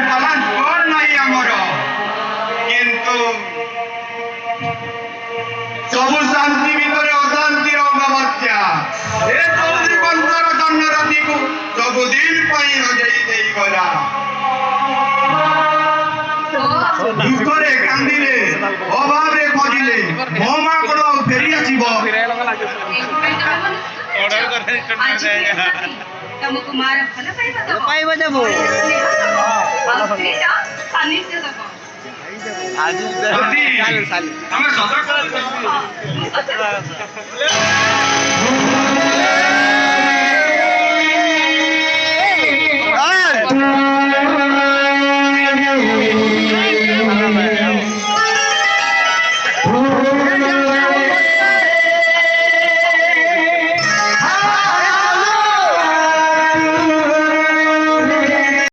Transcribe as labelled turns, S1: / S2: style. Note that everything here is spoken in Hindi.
S1: बालांस कौन नहीं आमर किंतु सब शांति भीतर अशांति अमावस्या ए चौधरी वंशर धन राति को सबुदिन हजई दे गला दुखरे कांदिले अभावे खोजिले मोमा कोन फेरी आसीबो
S2: तुमको मार फल पाइबा देबो स्त्रीटा सानिध्य देबो आज हमें सदा कर